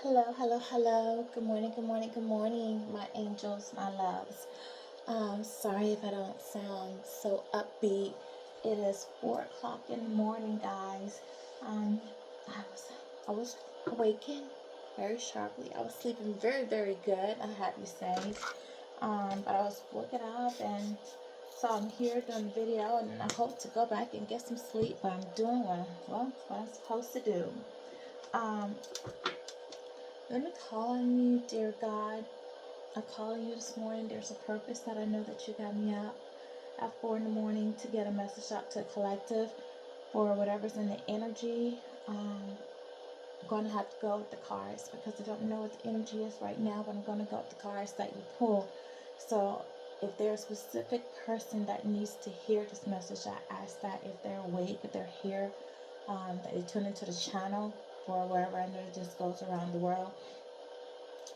Hello, hello, hello. Good morning, good morning, good morning, my angels, my loves. Sorry if I don't sound so upbeat. It is 4 o'clock in the morning, guys. Um, I was awakened very sharply. I was sleeping very, very good, I have you say. But I was woken up, and so I'm here doing the video, and I hope to go back and get some sleep. But I'm doing what I'm supposed to do. Um, Let me call on you, dear God. I call on you this morning. There's a purpose that I know that you got me up at 4 in the morning to get a message out to a collective for whatever's in the energy. I'm going to have to go with the cards because I don't know what the energy is right now, but I'm going to go with the cards that you pull. So if there's a specific person that needs to hear this message, I ask that if they're awake, if they're here, that you tune into the channel or wherever. I know it just goes around the world.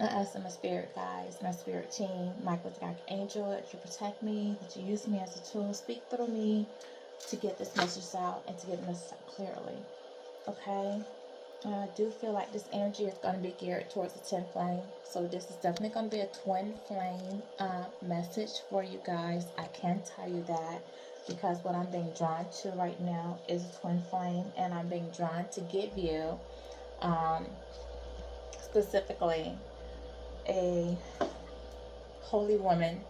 I ask my spirit guides, my spirit team, Michael the Archangel, that you protect me, that you use me as a tool, speak through me to get this message out and to get the message out clearly. Okay? I do feel like this energy is going to be geared towards the 10 flame. So this is definitely going to be a twin flame message for you guys. I can tell you that because what I'm being drawn to right now is a twin flame, and I'm being drawn to give you specifically a holy woman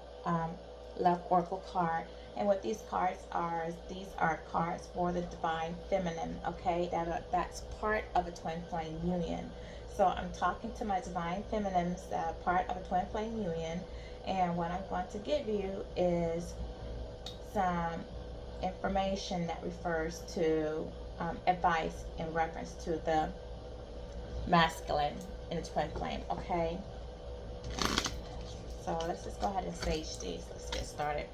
love oracle card. And what these cards are is these are cards for the divine feminine. Okay, that's part of a twin flame union. So I'm talking to my divine feminines that are part of a twin flame union, and what I'm going to give you is some information that refers to advice in reference to the masculine in the twin flame. Okay, so let's just go ahead and sage these. Let's get started.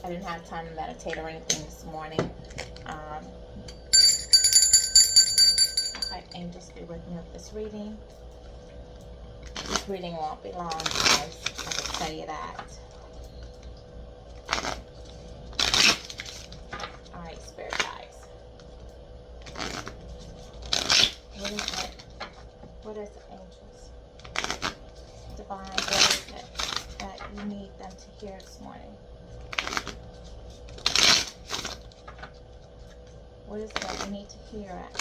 I didn't have time to meditate or anything this morning. Alright, angels, be with me with this reading. This reading won't be long, guys. I can tell you that. Alright, spirit guides. What is it? What is it, angels? Divine, what is it that you need them to hear this morning? What is it that you need to hear at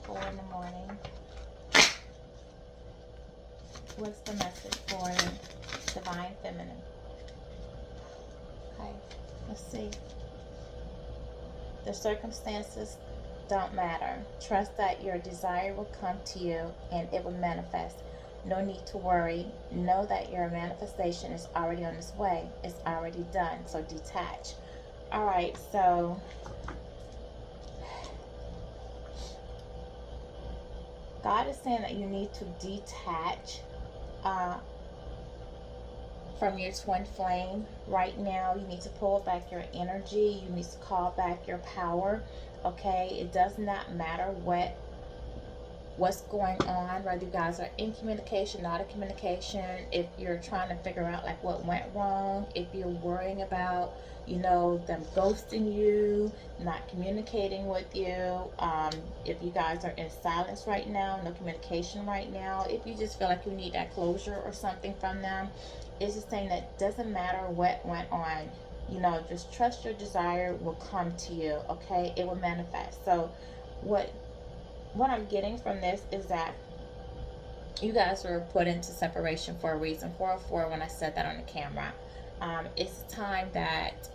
4 in the morning? What's the message for the divine feminine? Okay, let's see. The circumstances don't matter. Trust that your desire will come to you and it will manifest. No need to worry. Know that your manifestation is already on its way. It's already done. So detach. Alright, so God is saying that you need to detach from your twin flame right now. You need to pull back your energy. You need to call back your power. Okay, it does not matter what's going on, whether you guys are in communication, not in communication, if you're trying to figure out like what went wrong, if you're worrying about, you know, them ghosting you, not communicating with you, if you guys are in silence right now, no communication right now, if you just feel like you need that closure or something from them, it's just saying that doesn't matter what went on, you know, just trust your desire will come to you. Okay, it will manifest. So what I'm getting from this is that you guys were put into separation for a reason. 404 when I said that on the camera. It's time that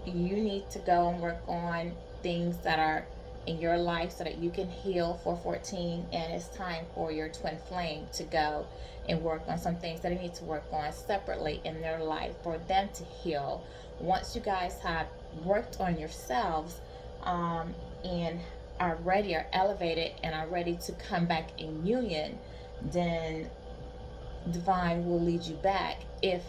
you need to go and work on things that are in your life so that you can heal. 414, and it's time for your twin flame to go and work on some things that they need to work on separately in their life for them to heal. Once you guys have worked on yourselves and are ready, are elevated, and are ready to come back in union, then divine will lead you back if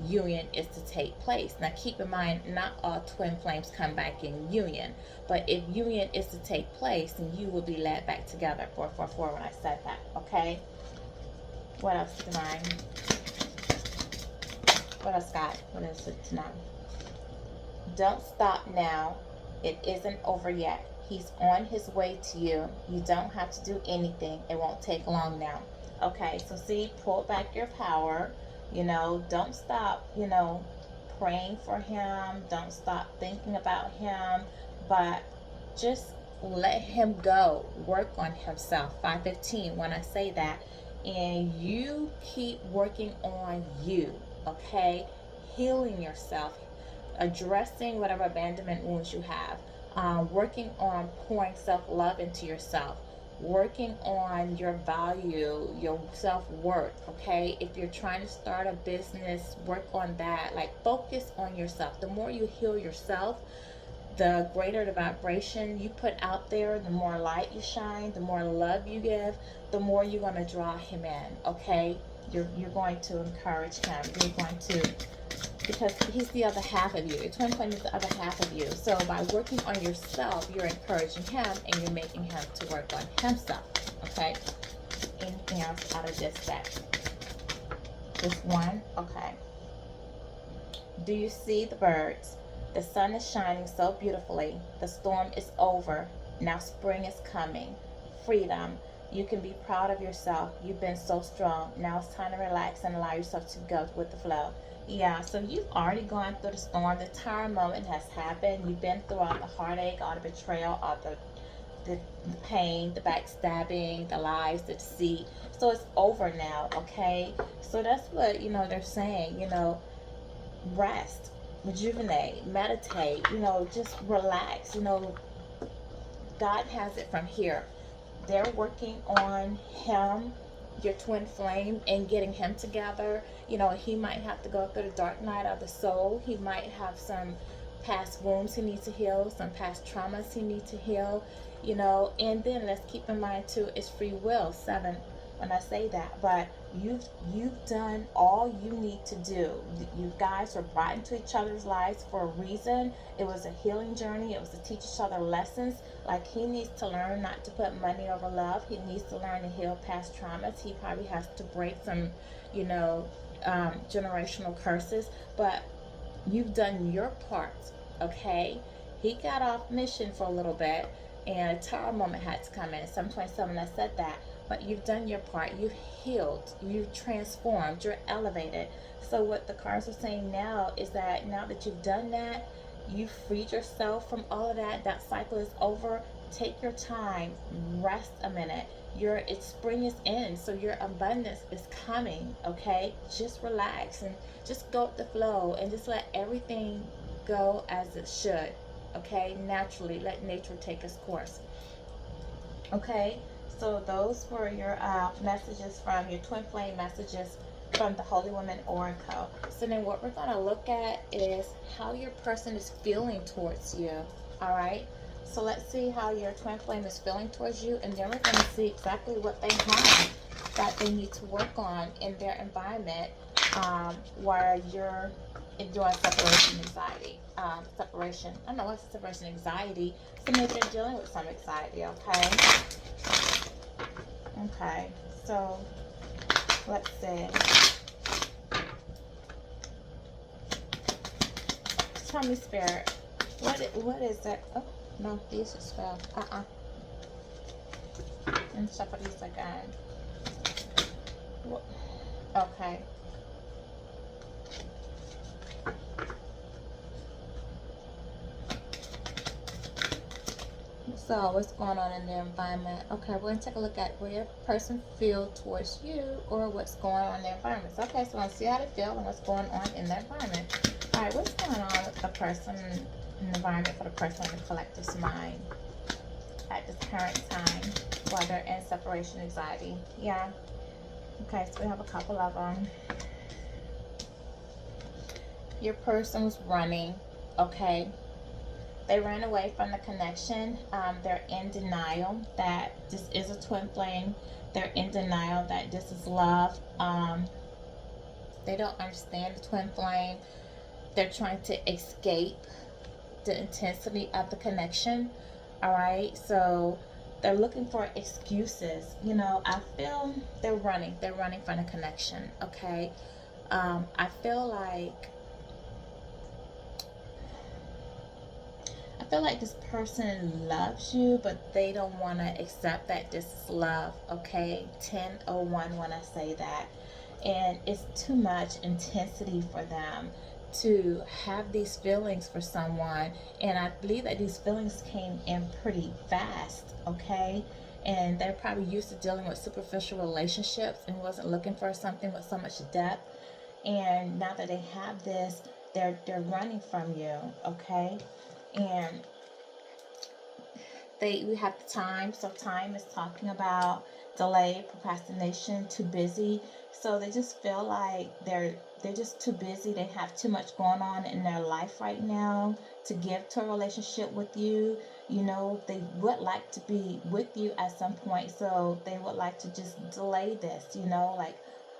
union is to take place. Now keep in mind, not all twin flames come back in union, but if union is to take place, then you will be led back together. 444 when I said that. Okay, what else, divine? What else, God? What is it tonight? Don't stop now. It isn't over yet. He's on his way to you. You don't have to do anything. It won't take long now. Okay, so see, pull back your power. Don't stop, praying for him. Don't stop thinking about him. But just let him go. Work on himself. 515, when I say that. And you keep working on you, okay? Healing yourself, addressing whatever abandonment wounds you have, working on pouring self-love into yourself, working on your value, your self-worth, okay? If you're trying to start a business, work on that. Like, focus on yourself. The more you heal yourself, the greater the vibration you put out there, the more light you shine, the more love you give, the more you're going to draw him in, okay? You're going to encourage him. You're going to, because he's the other half of you. Your twin flame is the other half of you. So by working on yourself, you're encouraging him and you're making him to work on himself, okay? Anything else out of this deck? Just one? Okay. Do you see the birds? The sun is shining so beautifully. The storm is over. Now spring is coming. Freedom. You can be proud of yourself. You've been so strong. Now it's time to relax and allow yourself to go with the flow. Yeah, so you've already gone through the storm. The tower moment has happened. You've been through all the heartache, all the betrayal, all the pain, the backstabbing, the lies, the deceit. So it's over now, okay? So that's what, they're saying, rest, rejuvenate, meditate, just relax. God has it from here. They're working on him, your twin flame, and getting him together. He might have to go through the dark night of the soul. He might have some past wounds he needs to heal, some past traumas he needs to heal, and then let's keep in mind too, it's free will, 7, when I say that. But you've done all you need to do. You guys were brought into each other's lives for a reason. It was a healing journey. It was to teach each other lessons. Like, he needs to learn not to put money over love. He needs to learn to heal past traumas. He probably has to break some generational curses. But you've done your part, okay? He got off mission for a little bit, and a tower moment had to come in. 727, I said that. But you've done your part. You've healed. You've transformed. You're elevated. So what the cards are saying now is that now that you've done that, you've freed yourself from all of that. That cycle is over. Take your time. Rest a minute. Spring is in, so your abundance is coming, okay? Just relax and just go with the flow and just let everything go as it should, okay? Naturally, let nature take its course, okay? So those were your messages from your twin flame messages from the Holy Woman Oracle. So then what we're going to look at is how your person is feeling towards you, all right? So let's see how your twin flame is feeling towards you, and then we're going to see exactly what they have that they need to work on in their environment where you're doing separation anxiety. I don't know what's separation anxiety. So maybe they're dealing with some anxiety, okay? Okay, so let's see. Tell me, Spirit, what is that? Oh, no, these are spelled. And shuffle these again. Okay. So what's going on in their environment? Okay, we're going to take a look at where your person feels towards you or what's going on in their environment. Okay, so let's see how they feel and what's going on in their environment. All right, what's going on with the person in the environment for the person in the collective's mind at this current time while they're in separation anxiety? Yeah. Okay, so we have a couple of them. Your person was running, okay? They ran away from the connection. They're in denial that this is a twin flame. They're in denial that this is love. They don't understand the twin flame. They're trying to escape the intensity of the connection. All right, so they're looking for excuses. I feel they're running. They're running from the connection, okay? feel like this person loves you, but they don't want to accept that this is love, okay? 1001 when I say that. And it's too much intensity for them to have these feelings for someone. And I believe that these feelings came in pretty fast, okay? And they're probably used to dealing with superficial relationships and wasn't looking for something with so much depth. And now that they have this, they're running from you, okay? And we have the time, so time is talking about delay, procrastination, too busy. So they just feel like they're just too busy. They have too much going on in their life right now to give to a relationship with you. You know, they would like to be with you at some point, so they would like to just delay this, you know, like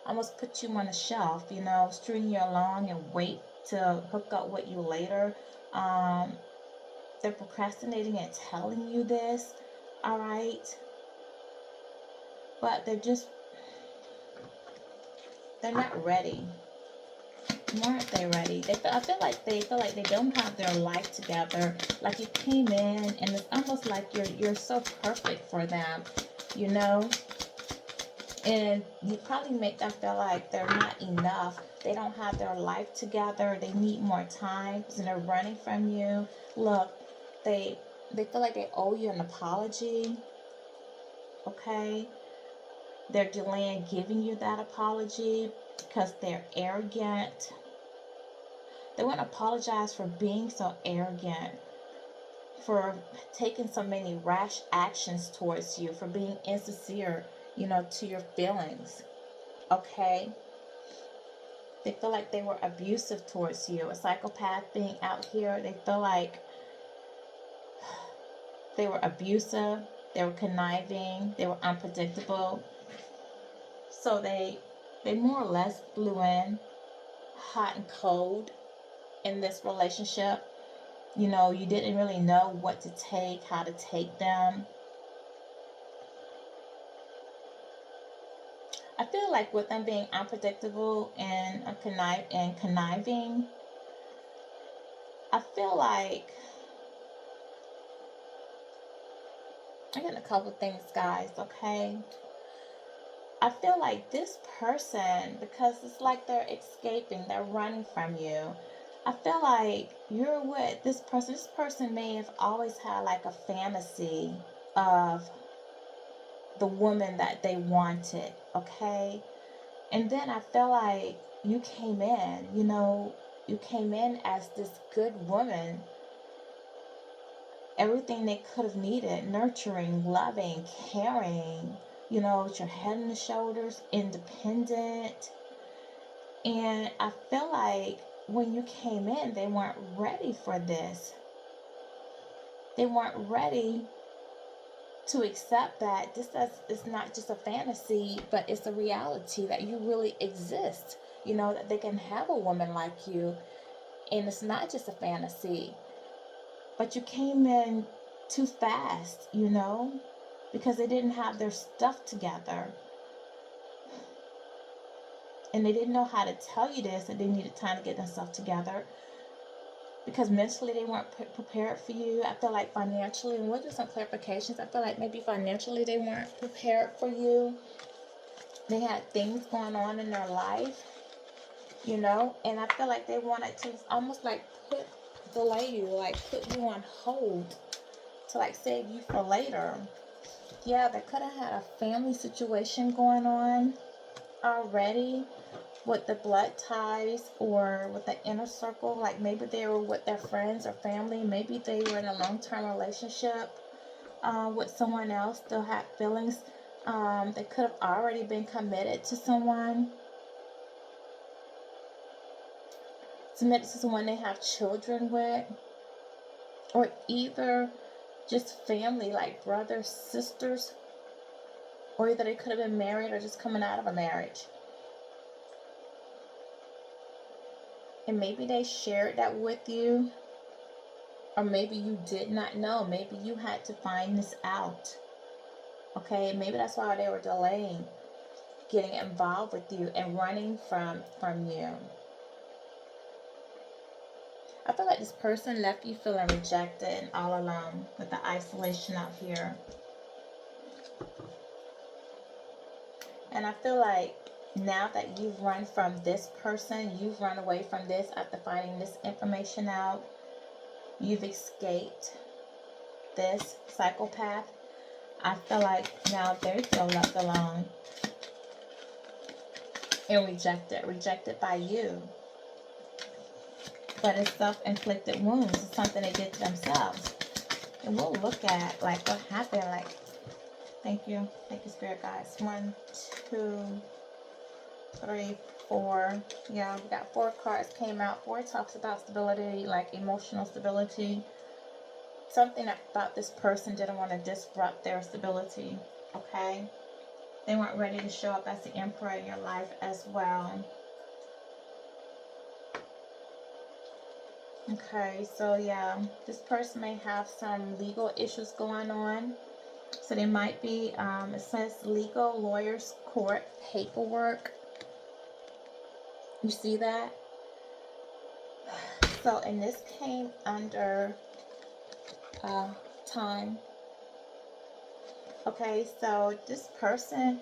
almost put you on a shelf, you know, string you along and wait to hook up with you later. They're procrastinating and telling you this, all right? But they're not ready. Why aren't they ready? I feel like they don't have their life together. Like you came in and it's almost like you're so perfect for them, you know? And you probably make them feel like they're not enough. They don't have their life together. They need more time, and they're running from you. Look, they feel like they owe you an apology, okay? They're delaying giving you that apology because they're arrogant. They won't apologize for being so arrogant, for taking so many rash actions towards you, for being insincere, you know, to your feelings, okay? They feel like they were abusive towards you. A psychopath being out here, they feel like they were abusive, they were conniving, they were unpredictable. So they more or less blew in hot and cold in this relationship. You know, you didn't really know what to take, how to take them. I feel like with them being unpredictable and conniving, I feel like I got a couple things, guys, okay? I feel like this person, because it's like they're escaping, they're running from you. I feel like you're with this person. This person may have always had like a fantasy of the woman that they wanted, okay? And then I feel like you came in, you know, you came in as this good woman. Everything they could have needed, nurturing, loving, caring, you know, with your head on the shoulders, independent. And I feel like when you came in, they weren't ready for this. They weren't ready to accept that it's not just a fantasy, but it's a reality, that you really exist. You know, that they can have a woman like you, and it's not just a fantasy. But you came in too fast, you know, because they didn't have their stuff together. And they didn't know how to tell you this, that they needed time to get themselves together. Because mentally they weren't prepared for you. I feel like financially, and we'll do some clarifications, I feel like maybe financially they weren't prepared for you. They had things going on in their life, you know, and I feel like they wanted to almost like delay you, like put you on hold to like save you for later. Yeah, they could have had a family situation going on already with the blood ties or with the inner circle. Like maybe they were with their friends or family. Maybe they were in a long-term relationship with someone else, still had feelings. They could have already been committed to someone. Committed to someone they have children with. Or either just family, like brothers, sisters. Or either they could have been married or just coming out of a marriage. And maybe they shared that with you. Or maybe you did not know. Maybe you had to find this out. Okay, maybe that's why they were delaying getting involved with you and running from you. I feel like this person left you feeling rejected and all alone with the isolation out here. And I feel like now that you've run from this person, you've run away from this after finding this information out, you've escaped this psychopath. I feel like now they feel left alone and rejected by you. But it's self-inflicted wounds. It's something they did to themselves. And we'll look at like what happened. Like, thank you, Spirit Guides. 1, 2, 3, 4. Yeah, we got 4 cards came out. 4 talks about stability, like emotional stability. Something about this person didn't want to disrupt their stability. Okay, they weren't ready to show up as the emperor in your life as well. Okay, so yeah, this person may have some legal issues going on. So they might be, it says legal, lawyers, court, paperwork. You see that? So, and this came under time. Okay, so this person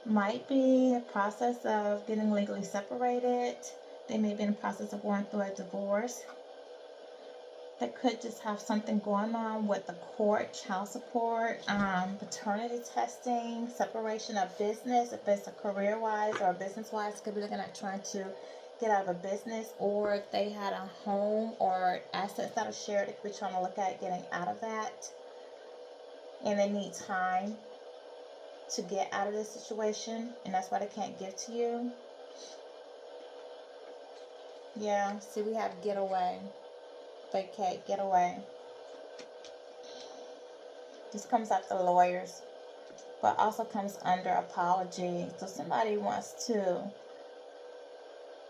might be in the process of getting legally separated. They may be in the process of going through a divorce. They could just have something going on with the court, child support, paternity testing, separation of business, if it's a career-wise or business-wise, could be looking at trying to get out of a business, or if they had a home or assets that are shared, they could be trying to look at getting out of that. And they need time to get out of this situation, and that's why they can't give to you. Yeah, see, we have get away, vacate, get away. This comes after lawyers, but also comes under apology. So somebody wants to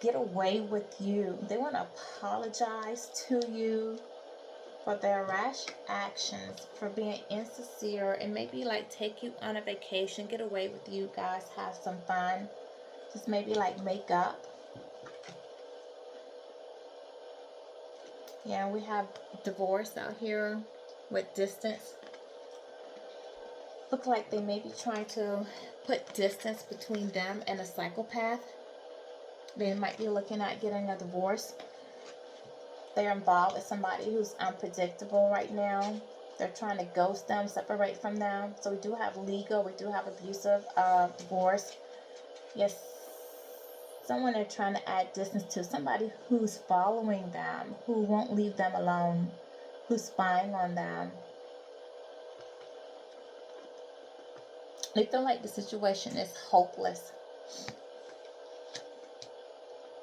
get away with you. They want to apologize to you for their rash actions, for being insincere, and maybe like take you on a vacation, get away with you guys, have some fun, just maybe like make up. Yeah, we have divorce out here with distance. Look like they may be trying to put distance between them and a psychopath. They might be looking at getting a divorce. They're involved with somebody who's unpredictable right now. They're trying to ghost them, separate from them. So we do have legal, we do have abusive, divorce. Yes, someone they're trying to add distance to. Somebody who's following them, who won't leave them alone, who's spying on them. They feel like the situation is hopeless.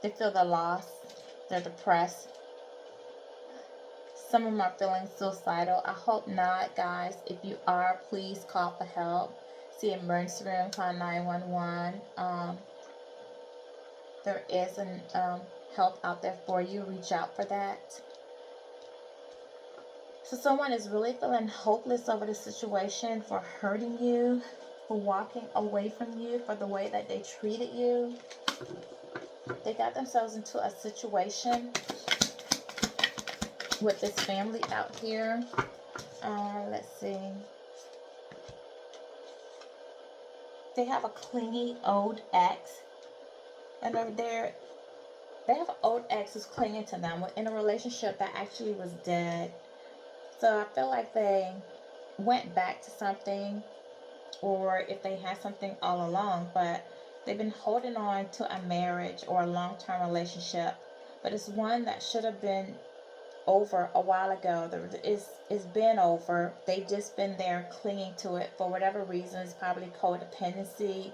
They feel the loss. They're depressed. Some of them are feeling suicidal. I hope not, guys. If you are, please call for help. See emergency room, call 911. There is an help out there for you. Reach out for that. So someone is really feeling hopeless over the situation, for hurting you, for walking away from you, for the way that they treated you. They got themselves into a situation with this family out here. Let's see. They have a clingy old ex, and they have an old ex who's clinging to them in a relationship that actually was dead. So I feel like they went back to something, or if they had something all along, but they've been holding on to a marriage or a long-term relationship, but it's one that should have been over a while ago. It's been over. They've just been there clinging to it for whatever reasons, probably codependency.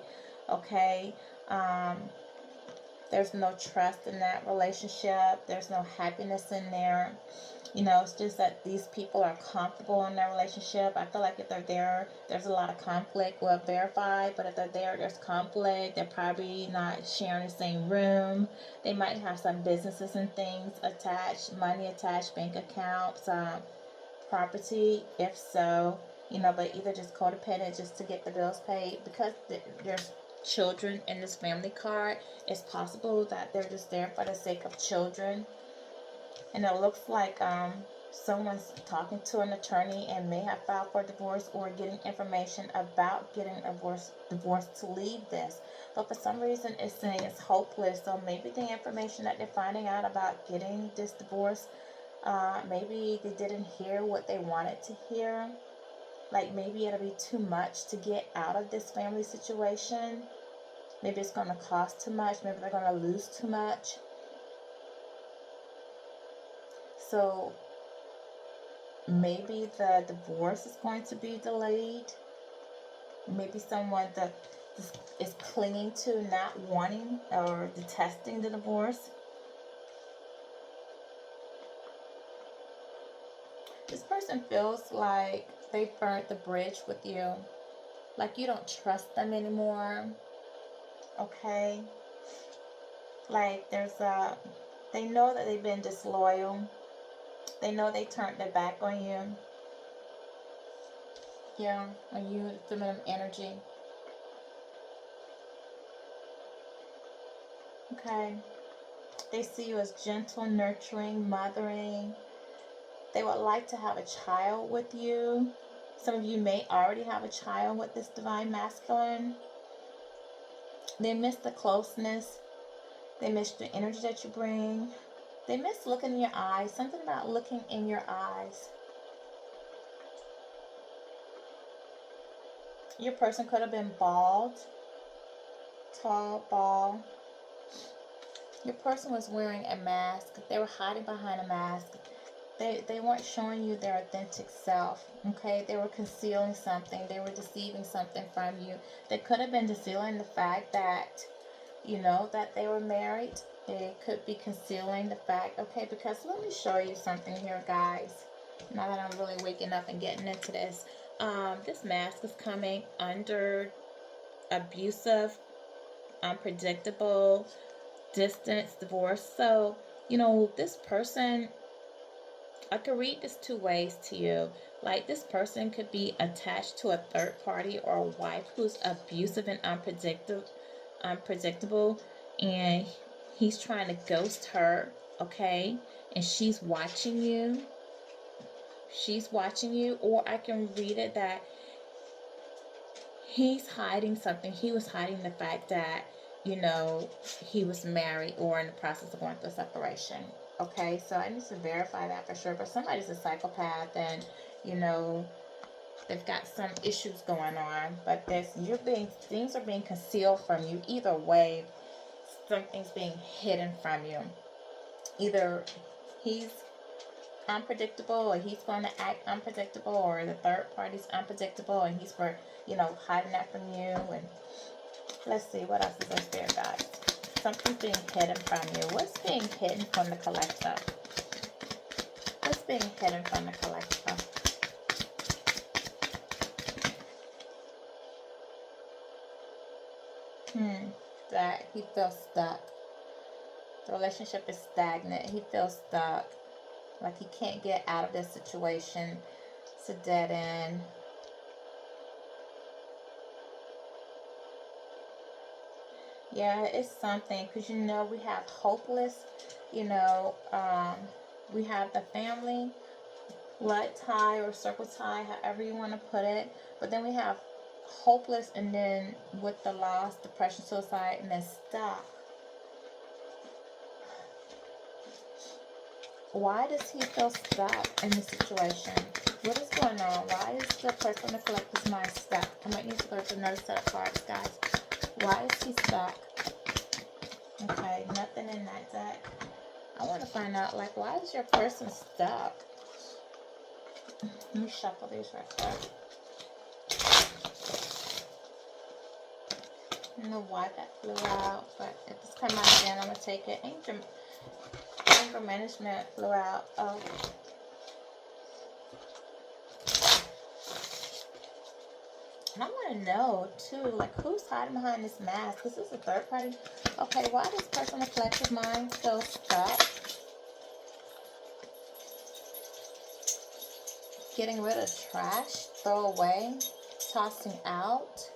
Okay, there's no trust in that relationship. There's no happiness in there. You know, it's just that these people are comfortable in their relationship. I feel like if they're there, there's a lot of conflict. Well, verified, but if they're there, there's conflict. They're probably not sharing the same room. They might have some businesses and things attached, money attached, bank accounts, property, if so. You know, but either just codependent just to get the bills paid. Because there's children in this family card, it's possible that they're just there for the sake of children. And it looks like someone's talking to an attorney and may have filed for divorce or getting information about getting divorce to leave this. But for some reason it's saying it's hopeless. So maybe the information that they're finding out about getting this divorce, maybe they didn't hear what they wanted to hear. Like maybe it'll be too much to get out of this family situation. Maybe it's going to cost too much. Maybe they're going to lose too much. So maybe the divorce is going to be delayed. Maybe someone that is clinging to not wanting or detesting the divorce. This person feels like they burnt the bridge with you. Like you don't trust them anymore. Okay? Like they know that they've been disloyal. They know they turned their back on you. Yeah, on you, the feminine energy. Okay. They see you as gentle, nurturing, mothering. They would like to have a child with you. Some of you may already have a child with this divine masculine. They miss the closeness. They miss the energy that you bring. They miss looking in your eyes. Something about looking in your eyes. Your person could have been bald, tall, bald. Your person was wearing a mask. They were hiding behind a mask. They weren't showing you their authentic self. Okay, they were concealing something. They were deceiving something from you. They could have been concealing the fact that, that they were married. They could be concealing the fact, okay, because let me show you something here, guys. Now that I'm really waking up and getting into this. This mask is coming under abusive, unpredictable, distance, divorce. So, this person, I could read this two ways to you. Like this person could be attached to a third party or a wife who's abusive and unpredictable, and he's trying to ghost her, okay? And she's watching you. She's watching you. Or I can read it that he's hiding something. He was hiding the fact that, he was married or in the process of going through a separation. Okay, so I need to verify that for sure. But somebody's a psychopath and, they've got some issues going on. But things are being concealed from you. Either way, something's being hidden from you. Either he's unpredictable or he's going to act unpredictable, or the third party's unpredictable and he's hiding that from you. And let's see, what else is up there, guys? Something's being hidden from you. What's being hidden from the collector? What's being hidden from the collector? That he feels stuck. The relationship is stagnant. He feels stuck. Like he can't get out of this situation. It's a dead end. Yeah, it's something. Because, we have hopeless. We have the family, blood tie or circle tie, however you want to put it. But then we have hopeless, and then with the loss, depression, suicide, and then stuck. Why does he feel stuck in this situation? What is going on? Why is the person in the collector's mind stuck? I might need to go to another set of cards, guys. Why is he stuck? Okay, nothing in that deck. I want to find out, why is your person stuck? Let me shuffle these right quick. I don't know why that flew out, but if this comes out again, I'm going to take it. Anger management flew out. Oh. And I want to know, too, who's hiding behind this mask? This is a third party. Okay, why does this person in the collective mind feel stuck? Getting rid of trash, throw away, tossing out.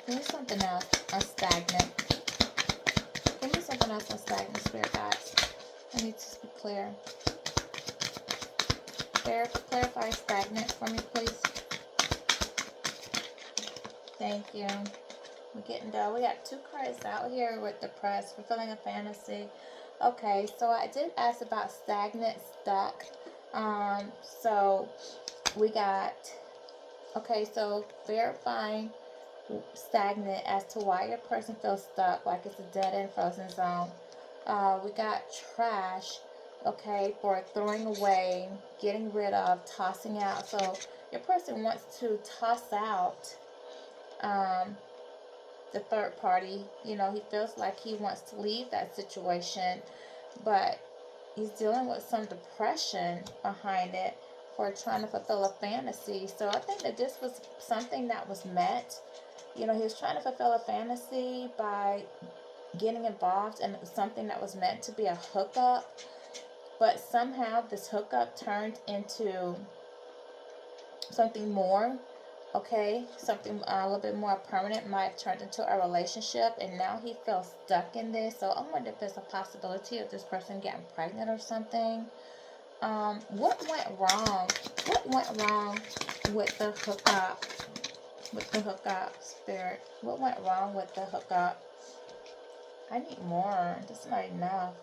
Give me something else. A stagnant. Give me something else. A stagnant, Spirit guides. I need to be clear. Clarify stagnant for me, please. Thank you. We're getting done. We got 2 cards out here with depressed, fulfilling a fantasy. Okay, so I did ask about stagnant, stuck. So we got, okay, so verifying stagnant as to why your person feels stuck, like it's a dead end frozen zone. We got trash, okay, for throwing away, getting rid of, tossing out. So your person wants to toss out the third party. You know, he feels like he wants to leave that situation, but he's dealing with some depression behind it for trying to fulfill a fantasy. So I think that this was something that was met. You know, he was trying to fulfill a fantasy by getting involved in something that was meant to be a hookup, but somehow this hookup turned into something more. Okay, something a little bit more permanent, might have turned into a relationship, and now he feels stuck in this. So I wonder if there's a possibility of this person getting pregnant or something. What went wrong? What went wrong with the hookup? With the hookup, Spirit? What went wrong with the hookup? I need more. This is not enough.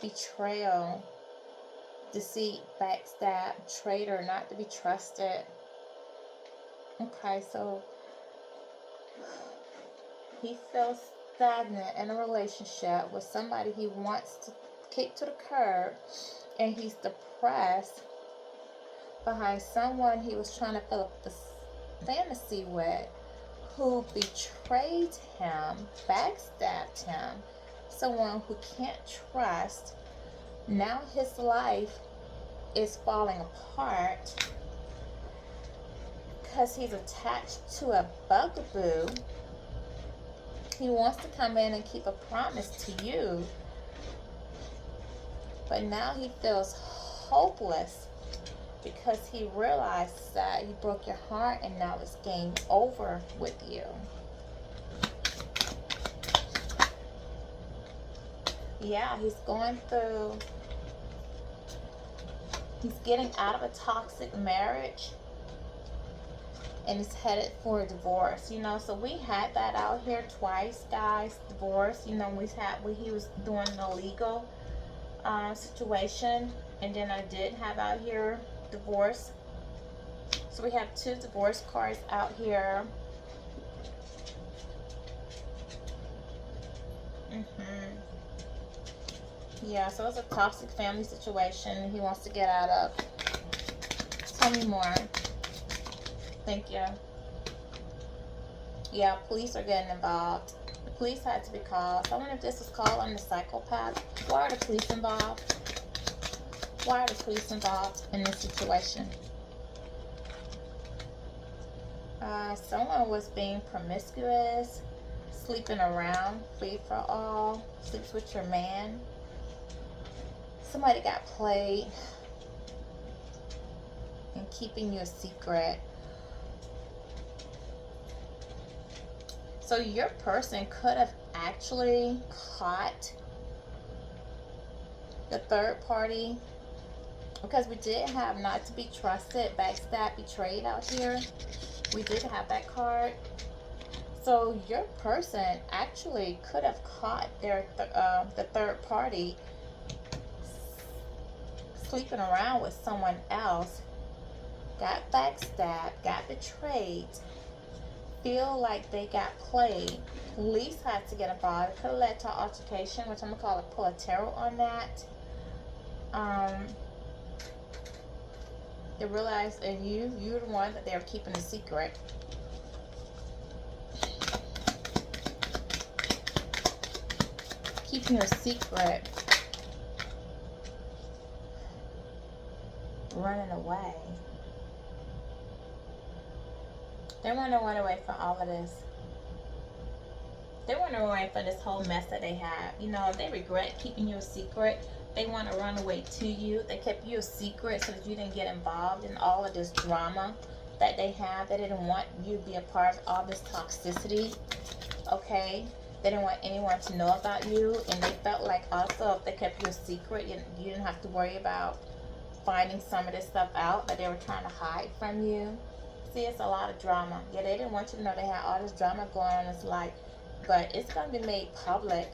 Betrayal. Deceit, backstab, traitor, not to be trusted. Okay, so he feels stagnant in a relationship with somebody he wants to kick to the curb, and he's depressed behind someone he was trying to fill up the fantasy with, who betrayed him, backstabbed him, someone who can't trust. Now his life is falling apart because he's attached to a bugaboo. He wants to come in and keep a promise to you, but now he feels hopeless because he realized that you broke your heart and now it's game over with you. Yeah, he's going through, he's getting out of a toxic marriage and he's headed for a divorce, you know. So we had that out here twice, guys. Divorce, you know, when he was doing an illegal situation, and then I did have out here divorce. So we have 2 divorce cards out here. Yeah, so it's a toxic family situation he wants to get out of. Tell me more. Thank you. Yeah, police are getting involved. The police had to be called. So I wonder if this was called on the psychopath. Why are the police involved? Why are the police involved in this situation? Someone was being promiscuous, sleeping around, free for all, sleeps with your man. Somebody got played and keeping you a secret. So your person could have actually caught the third party, because we did have not to be trusted, backstab, betrayed out here. We did have that card. So your person actually could have caught the third party sleeping around with someone else, got backstabbed, got betrayed, feel like they got played. Police had to get involved. It could have led to an altercation, which I'm going to call a pull a tarot on that. They realized, and you're the one that they're keeping a secret. Keeping your secret. Running away. They want to run away from all of this. They want to run for this whole mess that they have. You know, they regret keeping you a secret. They want to run away to you. They kept you a secret so that you didn't get involved in all of this drama that they have. They didn't want you to be a part of all this toxicity. Okay? They didn't want anyone to know about you. And they felt like also if they kept you a secret, you didn't have to worry about finding some of this stuff out that they were trying to hide from you. See, it's a lot of drama. Yeah, they didn't want you to know they had all this drama going on in this life. But it's going to be made public.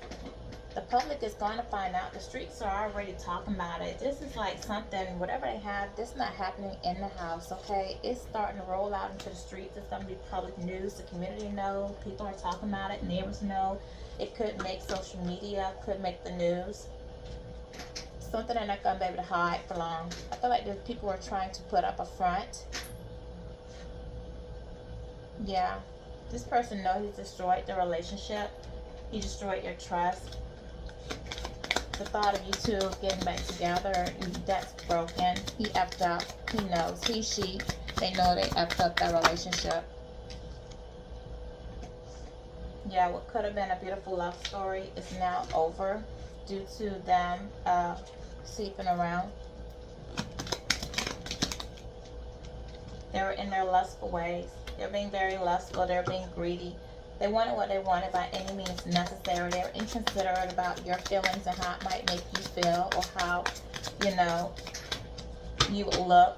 The public is going to find out. The streets are already talking about it. This is like something, whatever they have, this is not happening in the house, okay? It's starting to roll out into the streets. It's going to be public news. The community knows. People are talking about it. Neighbors know. It could make social media, could make the news. Something they're not going to be able to hide for long. I feel like the people are trying to put up a front. Yeah. This person knows he destroyed the relationship. He destroyed your trust. The thought of you two getting back together, that's broken. He effed up. He knows. He, she, they know they effed up that relationship. Yeah, what could have been a beautiful love story is now over due to them sleeping around. They were in their lustful ways. They're being very lustful. They're being greedy. They wanted what they wanted by any means necessary. They were inconsiderate about your feelings and how it might make you feel, or how, you know, you would look,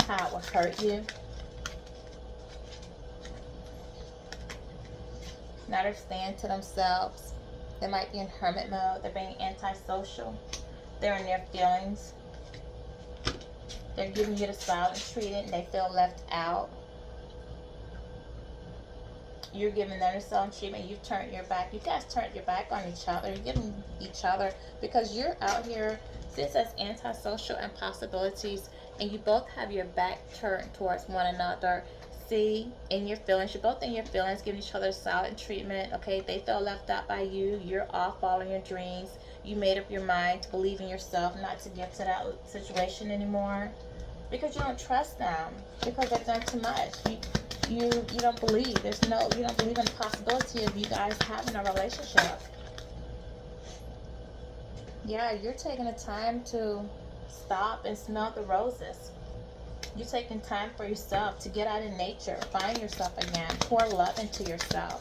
how it would hurt you. Now they're staying to themselves. They might be in hermit mode. They're being antisocial. They're in their feelings. They're giving you the silent treatment and they feel left out. You're giving them the silent treatment. You've turned your back. You guys turned your back on each other. You're giving each other because you're out here. This says antisocial impossibilities, and you both have your back turned towards one another. See, in your feelings, you're both in your feelings, giving each other silent treatment. Okay, they feel left out by you. You're off following your dreams. You made up your mind to believe in yourself, not to get to that situation anymore, because you don't trust them, because they've done too much. You don't believe. You don't believe in the possibility of you guys having a relationship. Yeah, you're taking the time to stop and smell the roses. You're taking time for yourself to get out in nature, find yourself again, pour love into yourself.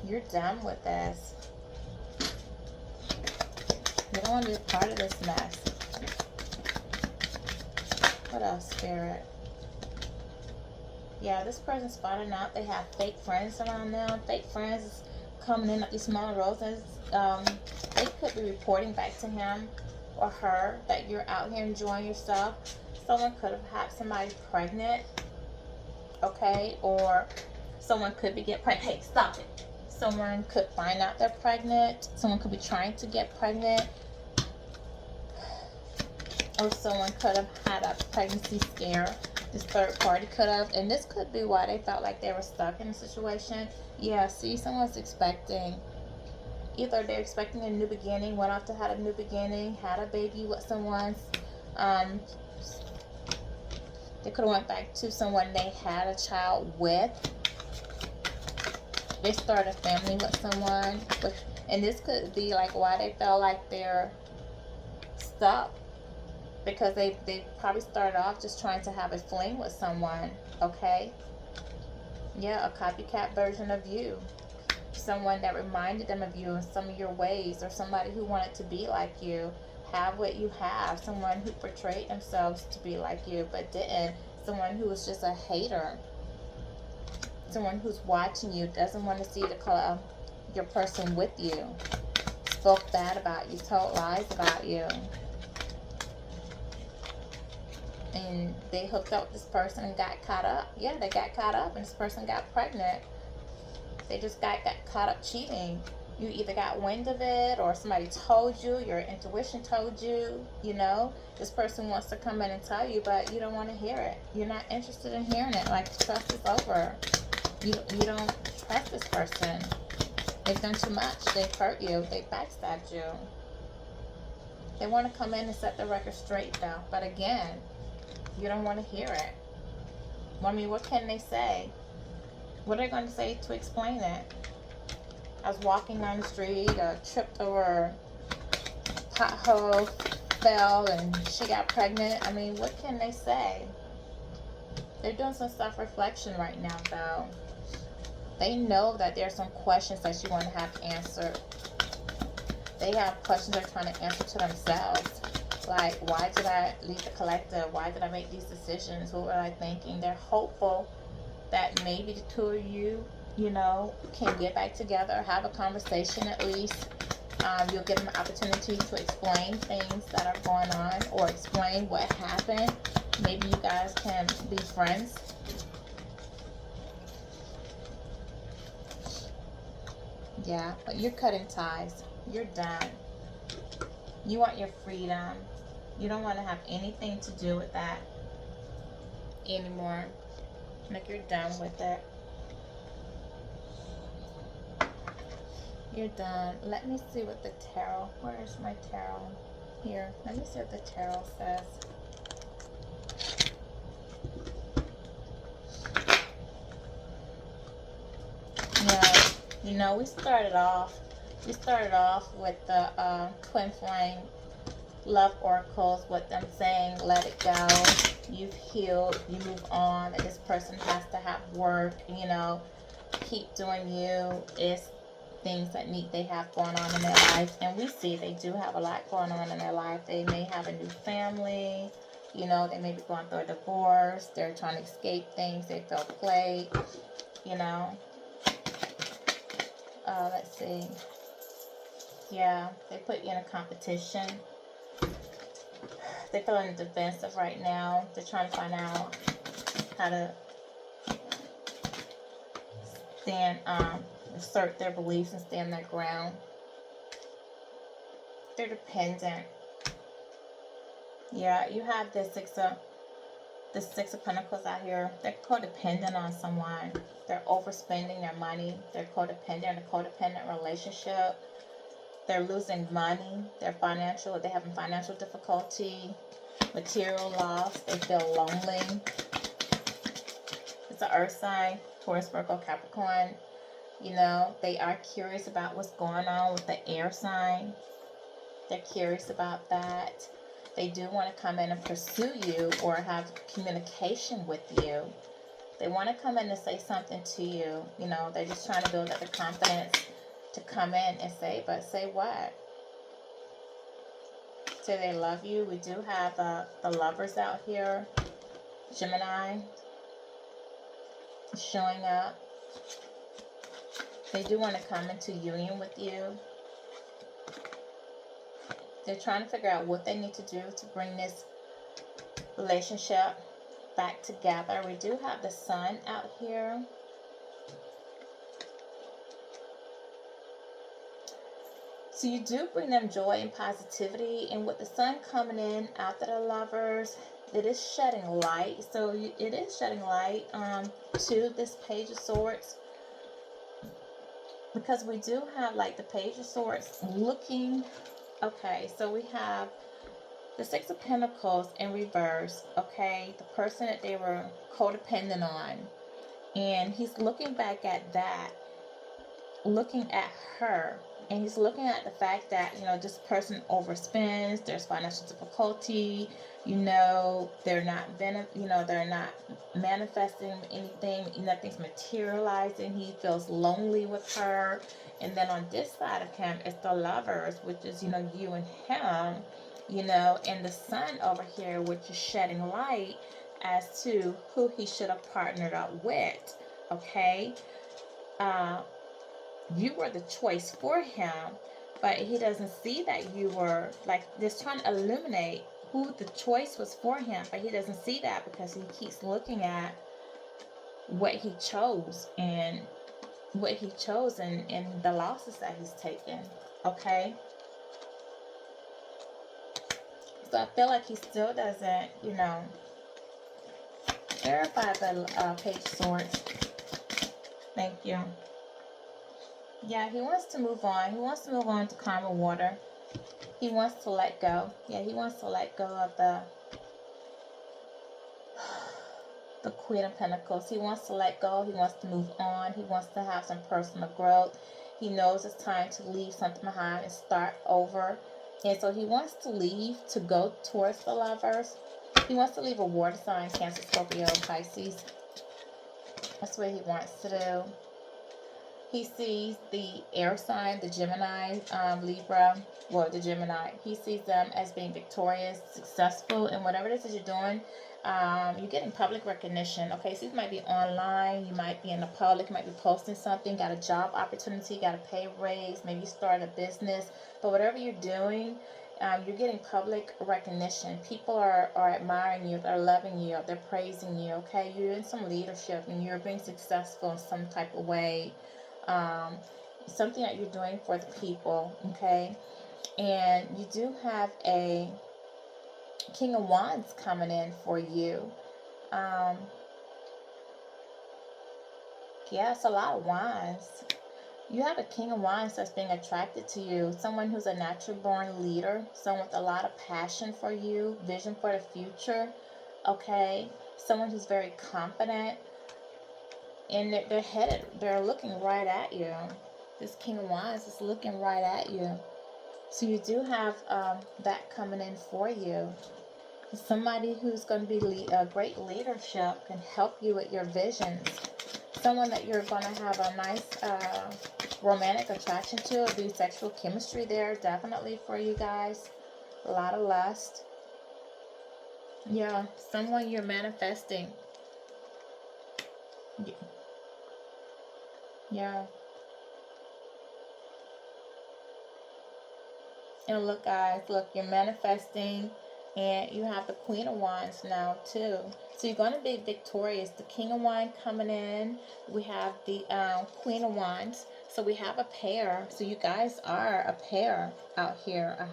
You're done with this. You don't want to be a part of this mess. What else, Spirit? Yeah, this person's finding out they have fake friends around them. Fake friends coming in like these small roses. They could be reporting back to him or her that you're out here enjoying yourself. Someone could have had somebody pregnant, okay? Or someone could be getting pregnant. Hey, stop it. Someone could find out they're pregnant. Someone could be trying to get pregnant. Or someone could have had a pregnancy scare. This third party could have. And this could be why they felt like they were stuck in a situation. Yeah, see, someone's expecting. Either they're expecting a new beginning, went off to have a new beginning, had a baby with someone. They could have went back to someone they had a child with. They started a family with someone. And this could be like why they felt like they're stuck. Because they probably started off just trying to have a fling with someone, okay? Yeah, a copycat version of you. Someone that reminded them of you and some of your ways, or somebody who wanted to be like you, have what you have. Someone who portrayed themselves to be like you but didn't. Someone who was just a hater. Someone who's watching you, doesn't want to see your person with you. Spoke bad about you, told lies about you. And they hooked up with this person and got caught up. Yeah, they got caught up and this person got pregnant. They just got caught up cheating. You either got wind of it or somebody told you, your intuition told you, you know. This person wants to come in and tell you, but you don't want to hear it. You're not interested in hearing it. Like, trust is over. You don't trust this person. They've done too much. They've hurt you. They backstabbed you. They want to come in and set the record straight though. But again, you don't want to hear it. I mean, what can they say? What are they going to say to explain it? I was walking down the street, tripped over a pothole, fell, and she got pregnant. I mean, what can they say? They're doing some self-reflection right now, though. They know that there's some questions that you want to have answered. They have questions they're trying to answer to themselves. Like, why did I leave the collective? Why did I make these decisions? What were I thinking? They're hopeful that maybe the two of you, can get back together, have a conversation at least. You'll give them an opportunity to explain things that are going on or explain what happened. Maybe you guys can be friends. Yeah, but you're cutting ties. You're done. You want your freedom. You don't want to have anything to do with that anymore. Like, you're done with it. You're done. Let me see what the tarot. Where's my tarot? Here. Let me see what the tarot says. Yeah, we started off with the twin flame love oracles, with them saying, let it go. You've healed. You move on. And this person has to have work. Keep doing you. It's things that they have going on in their life, and we see they do have a lot going on in their life. They may have a new family, they may be going through a divorce. They're trying to escape things. They feel played, let's see. Yeah, they put you in a competition. They're feeling defensive right now. They're trying to find out how to stand, assert their beliefs and stand their ground. They're dependent. Yeah, you have the Six of Pentacles out here. They're codependent on someone. They're overspending their money. They're codependent in a codependent relationship. They're losing money. They having financial difficulty, material loss. They feel lonely. It's an earth sign, Taurus, Virgo, Capricorn. They are curious about what's going on with the air sign. They're curious about that. They do want to come in and pursue you or have communication with you. They want to come in and say something to you. They're just trying to build up the confidence to come in and say, but say what? Say they love you. We do have the lovers out here. Gemini showing up. They do want to come into union with you. They're trying to figure out what they need to do to bring this relationship back together. We do have the sun out here. So you do bring them joy and positivity. And with the sun coming in after the lovers, it is shedding light. So it is shedding light to this Page of Swords. Because we do have like the Page of Swords looking. Okay, so we have the Six of Pentacles in reverse. Okay, the person that they were codependent on. And he's looking back at that. Looking at her. And he's looking at the fact that, this person overspends. There's financial difficulty. They're not they're not manifesting anything. Nothing's materializing. He feels lonely with her. And then on this side of him, it's the lovers, which is, you and him, and the sun over here, which is shedding light as to who he should have partnered up with. Okay? You were the choice for him, but he doesn't see that you were, like, just trying to illuminate who the choice was for him, but he doesn't see that because he keeps looking at what he chose and the losses that he's taken. Okay? So I feel like he still doesn't, verify the Page of Swords. Thank you. Yeah, he wants to move on. He wants to move on to calmer water. He wants to let go. Yeah, he wants to let go of the Queen of Pentacles. He wants to let go. He wants to move on. He wants to have some personal growth. He knows it's time to leave something behind and start over. And so he wants to leave to go towards the Lovers. He wants to leave a water sign, Cancer, Scorpio, Pisces. That's what he wants to do. He sees the air sign, the Gemini, Libra, well, the Gemini. He sees them as being victorious, successful, and whatever it is that you're doing, you're getting public recognition. Okay, so you might be online, you might be in the public, you might be posting something, got a job opportunity, got a pay raise, maybe you start a business, but whatever you're doing, you're getting public recognition. People are admiring you, they're loving you, they're praising you, okay? You're in some leadership and you're being successful in some type of way. Something that you're doing for the people, okay? And you do have a King of Wands coming in for you. Yeah, it's a lot of wands. You have a King of Wands that's being attracted to you. Someone who's a natural born leader. Someone with a lot of passion for you. Vision for the future. Okay? Someone who's very confident. And they're headed. They're looking right at you. This King of Wands is looking right at you. So you do have that coming in for you. Somebody who's going to be a great leadership, can help you with your visions. Someone that you're going to have a nice romantic attraction to, or be sexual chemistry there, definitely for you guys. A lot of lust. Yeah, someone you're manifesting. Yeah. And look, guys, look, you're manifesting, and you have the Queen of Wands now, too. So you're going to be victorious. The King of Wands coming in. We have the Queen of Wands. So we have a pair. So you guys are a pair out here. A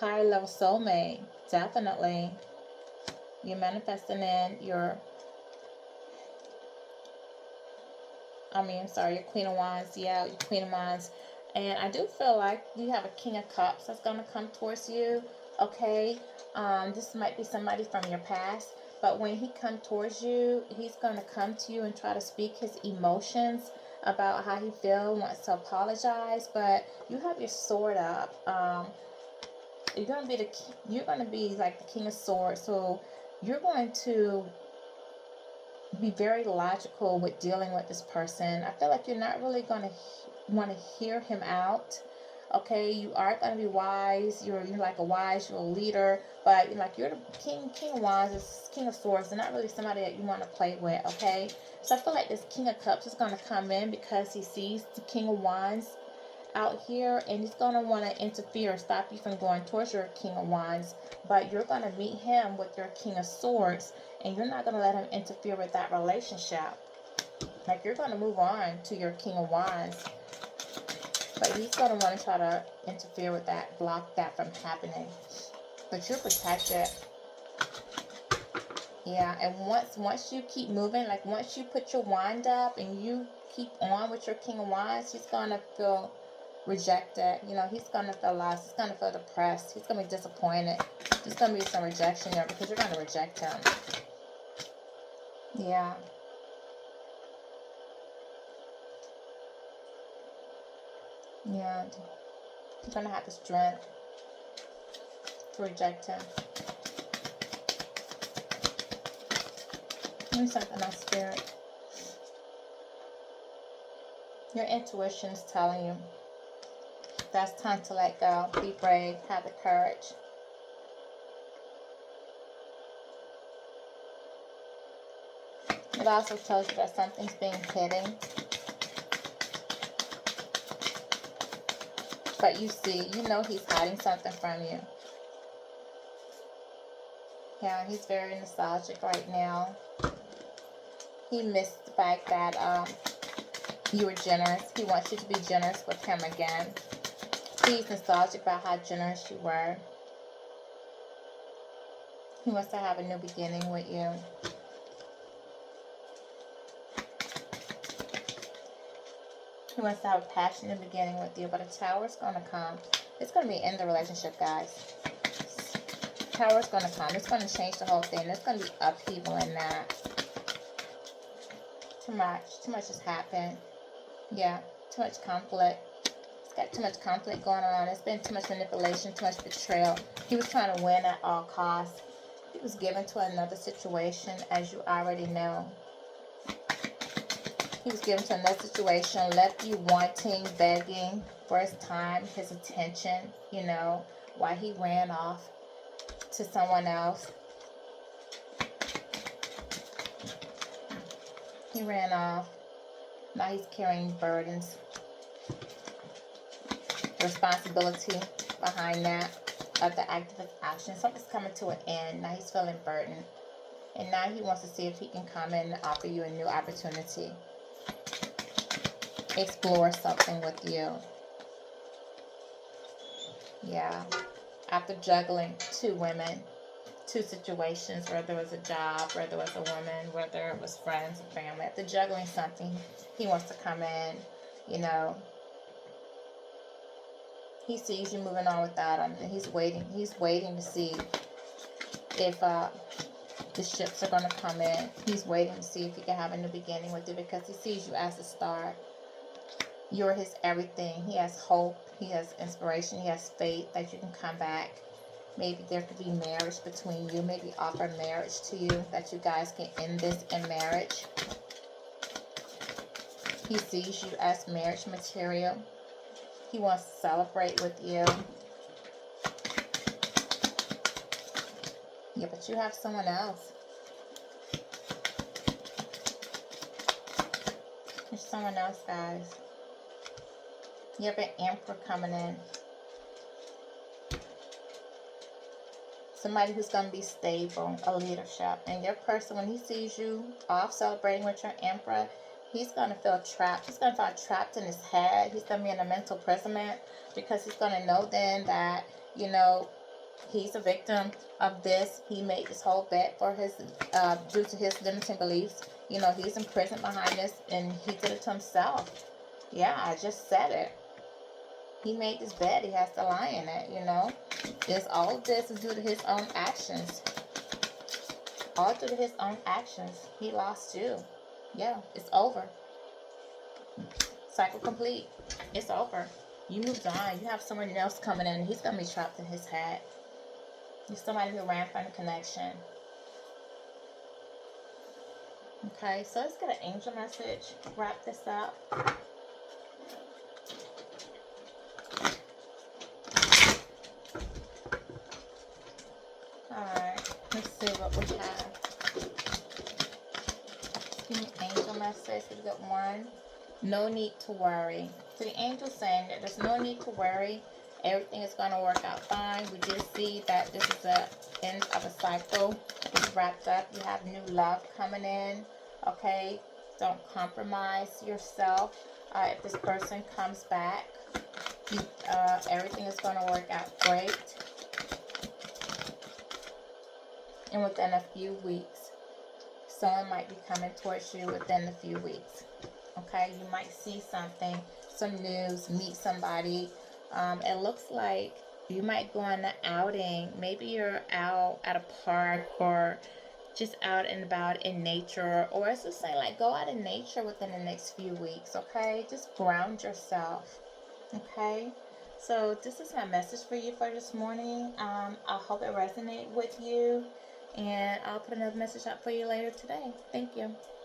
high-level soulmate. Definitely. You're manifesting in your... your Queen of Wands. Yeah, your Queen of Wands. And I do feel like you have a King of Cups that's going to come towards you. Okay. This might be somebody from your past. But when he comes towards you, he's going to come to you and try to speak his emotions about how he feels, wants to apologize. But you have your sword up. You're going to be like the King of Swords. So you're going to be very logical with dealing with this person. I feel like you're not really going to want to hear him out. Okay, you are going to be wise. You're like a wise, you're a leader, but you're the King of Wands, King of Swords. They're not really somebody that you want to play with. Okay, so I feel like this King of Cups is going to come in because he sees the King of Wands out here, and he's going to want to interfere, stop you from going towards your King of Wands. But you're going to meet him with your King of Swords, and you're not going to let him interfere with that relationship. Like, you're going to move on to your King of Wands, but he's going to want to try to interfere with that, block that from happening. But you're protected. Yeah, and once you keep moving, like once you put your wand up and you keep on with your King of Wands, he's going to feel rejected. He's going to feel lost. He's going to feel depressed. He's going to be disappointed. There's going to be some rejection there because you're going to reject him. Yeah. Yeah. You're going to have the strength to reject him. Give me something else, Spirit. Your intuition is telling you that's time to let go. Be brave. Have the courage. It also tells you that something's being hidden. But he's hiding something from you. Yeah, he's very nostalgic right now. He missed the fact that you were generous. He wants you to be generous with him again. He's nostalgic about how generous you were. He wants to have a new beginning with you. He wants to have a passionate beginning with you, but a tower's going to come. It's going to be in the relationship, guys. Tower's going to come. It's going to change the whole thing. There's going to be upheaval in that. Too much. Too much has happened. Yeah, too much conflict. It's got too much conflict going on. It's been too much manipulation, too much betrayal. He was trying to win at all costs. He was given to another situation, as you already know. He was given to another situation, left you wanting, begging for his time, his attention, you know, while he ran off to someone else. He ran off. Now he's carrying burdens. The responsibility behind that of the activist action. Something's coming to an end. Now he's feeling burdened. And now he wants to see if he can come in and offer you a new opportunity. Explore something with you. Yeah. After juggling 2 women, 2 situations, whether it was a job, whether it was a woman, whether it was friends or family. After juggling something, he wants to come in, you know. He sees you moving on without him, and he's waiting. He's waiting to see if the ships are going to come in. He's waiting to see if he can have a new beginning with you, because he sees you as a star. You're his everything. He has hope. He has inspiration. He has faith that you can come back. Maybe there could be marriage between you. Maybe offer marriage to you, that you guys can end this in marriage. He sees you as marriage material. He wants to celebrate with you. Yeah, but you have someone else. There's someone else, guys. You have an emperor coming in. Somebody who's going to be stable, a leadership. And your person, when he sees you off celebrating with your emperor, he's going to feel trapped. He's going to feel trapped in his head. He's going to be in a mental imprisonment, because he's going to know then that, you know, he's a victim of this. He made this whole bet for his, due to his limiting beliefs. You know, he's in prison behind this, and he did it to himself. Yeah, I just said it. He made this bet. He has to lie in it, you know. All of this is due to his own actions. All due to his own actions. He lost you. Yeah, it's over. Cycle complete. It's over. You moved on. You have someone else coming in. He's going to be trapped in his head. You're somebody who ran from the connection. Okay, so let's get an angel message. Wrap this up. Alright, let's see what we have. Give me angel message. We got 1. No need to worry. So the angel's saying that there's no need to worry. Everything is going to work out fine. We did see that this is the end of a cycle. It's wrapped up. You have new love coming in. Okay? Don't compromise yourself. If this person comes back, everything is going to work out great. And within a few weeks, someone might be coming towards you within a few weeks. Okay, you might see something, some news, meet somebody. It looks like you might go on an outing. Maybe you're out at a park, or just out and about in nature. Or it's just saying, like, go out in nature within the next few weeks, okay? Just ground yourself, okay? So this is my message for you for this morning. I hope it resonated with you. And I'll put another message out for you later today. Thank you.